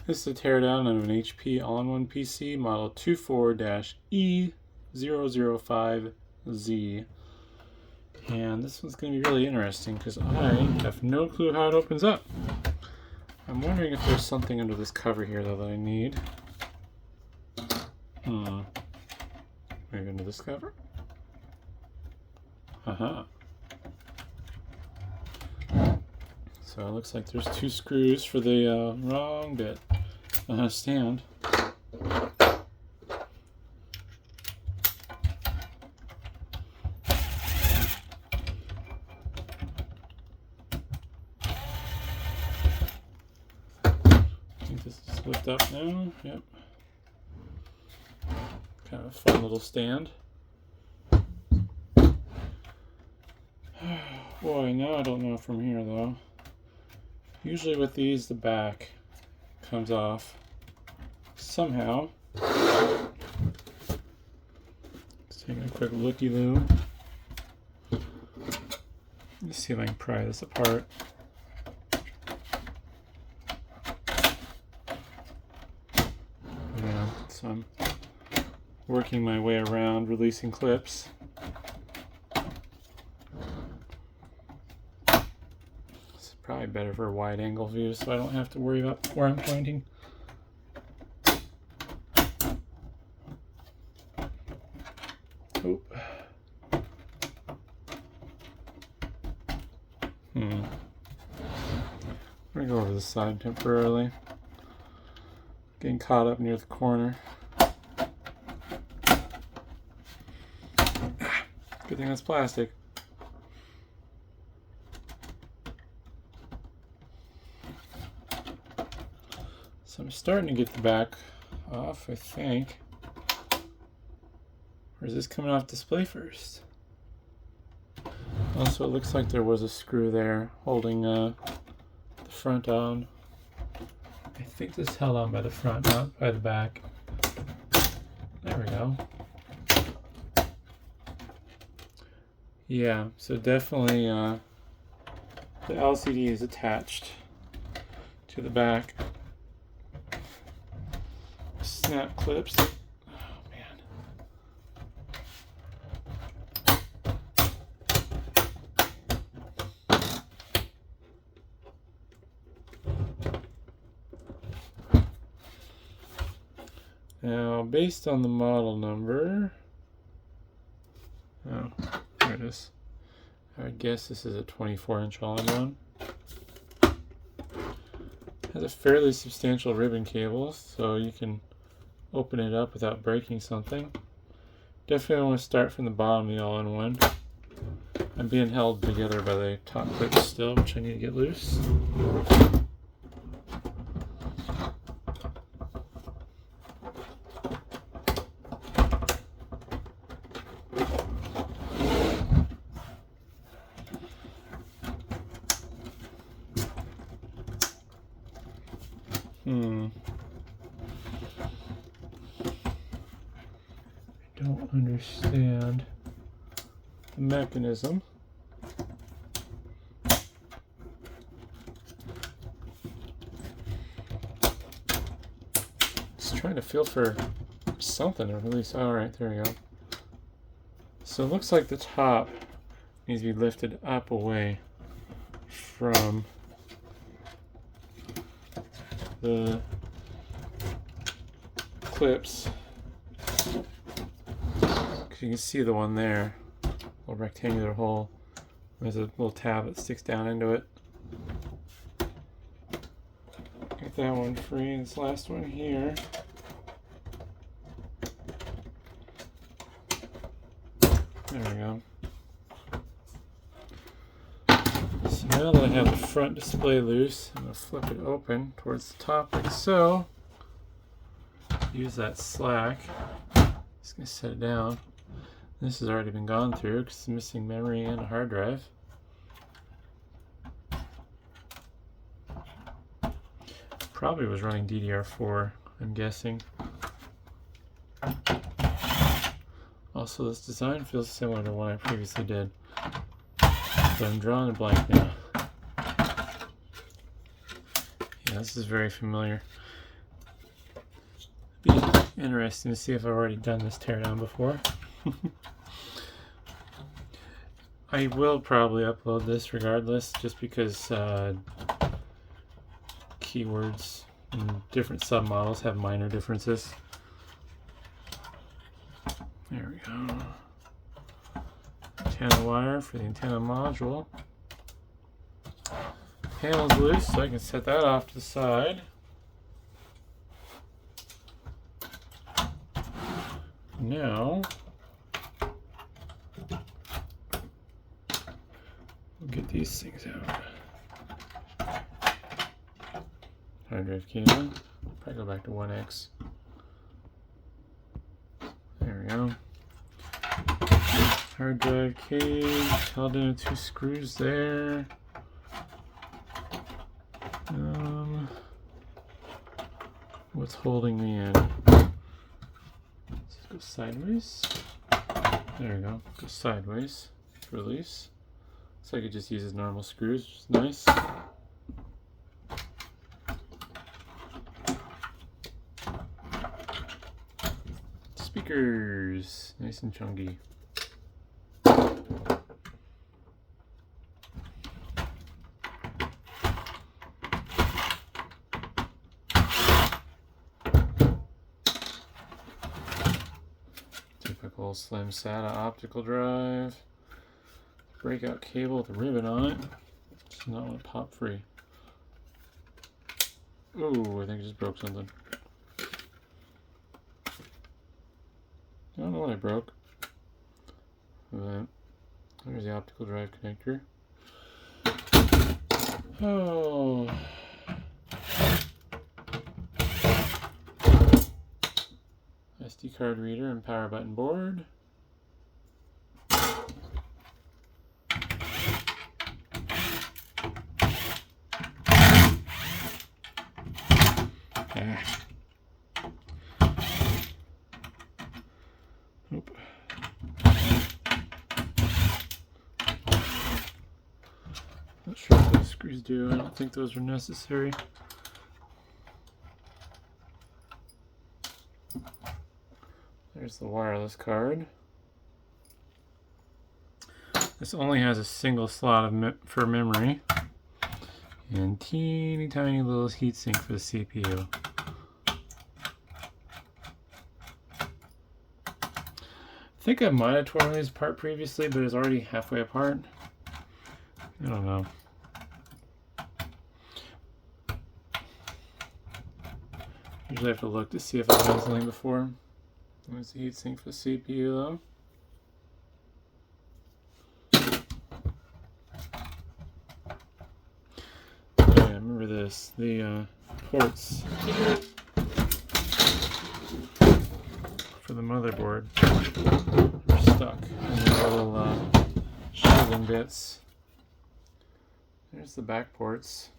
This is a teardown of an HP all-in-one PC model 24-E005Z. And this one's going to be really interesting because I have no clue how it opens up. I'm wondering if there's something under this cover here though that I need. Maybe under this cover? So it looks like there's two screws for the wrong bit stand. I think this is lift up now. Yep. Kind of a fun little stand. Boy, now I don't know from here though. Usually with these, the back comes off somehow. Just taking a quick looky-loo. Let's see if I can pry this apart. Yeah, so I'm working my way around, releasing clips. Probably better for a wide angle view so I don't have to worry about where I'm pointing. Oop. I'm gonna go over the side temporarily. Getting caught up near the corner. Good thing that's plastic. So I'm starting to get the back off, I think. Or is this coming off display first? Also, it looks like there was a screw there holding the front on. I think this is held on by the front, not by the back. There we go. Yeah, so definitely the LCD is attached to the back. Snap clips. Oh man. Now, based on the model number, oh, there it is. I would guess this is a 24-inch all-in-one. Has a fairly substantial ribbon cable, so you can open it up without breaking something. Definitely want to start from the bottom of the all-in-one. I'm being held together by the top clips still, which I need to get loose. Don't understand the mechanism. Just trying to feel for something to release. All right, there we go. So it looks like the top needs to be lifted up away from the clips. You can see the one there, a little rectangular hole. There's a little tab that sticks down into it. Get that one free, and this last one here. There we go. So now that I have the front display loose, I'm going to flip it open towards the top like so. Use that slack. Just going to set it down. This has already been gone through because it's missing memory and a hard drive. Probably was running DDR4, I'm guessing. Also, this design feels similar to one I previously did. But I'm drawing a blank now. Yeah, this is very familiar. Be interesting to see if I've already done this teardown before. I will probably upload this regardless, just because keywords and different submodels have minor differences. There we go. Antenna wire for the antenna module. Panel's loose, so I can set that off to the side. Now, we'll get these things out. Hard drive cable. Probably go back to 1X. There we go. Hard drive cage held in with 2 screws there. What's holding me in? Let's go sideways. There we go. Go sideways. Release. So I could just use his normal screws, which is nice. Speakers, nice and chunky. Typical slim SATA optical drive. Breakout cable with a ribbon on it. Just not want to pop free. Ooh, I think I just broke something. I don't know what I broke. There's the optical drive connector. Oh. SD card reader and power button board. Nope. Not sure what those screws do. I don't think those are necessary. There's the wireless card. This only has a single slot of for memory and teeny tiny little heatsink for the CPU. I think I might have torn this apart previously, but it's already halfway apart. I don't know. Usually I have to look to see if I've done something before. There's the heatsink for the CPU though. Oh yeah, remember this. The ports for the motherboard are stuck in the little shielding bits. There's the back ports.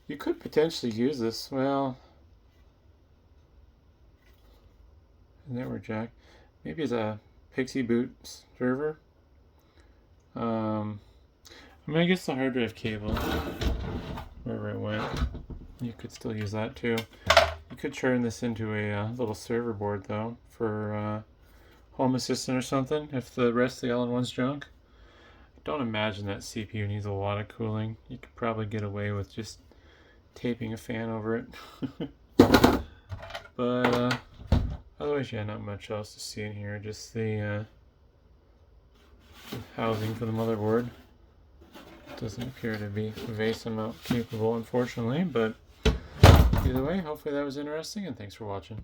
You could potentially use this, well, network jack, maybe as a Pixie boot server. I mean, I guess the hard drive cable, wherever it went, you could still use that too. You could turn this into a little server board though, for Home Assistant or something, if the rest of the all-in-one's junk. I don't imagine that CPU needs a lot of cooling. You could probably get away with just taping a fan over it. But otherwise, yeah, not much else to see in here. Just the housing for the motherboard. Doesn't appear to be VESA mount capable, unfortunately, but either way, hopefully that was interesting, and thanks for watching.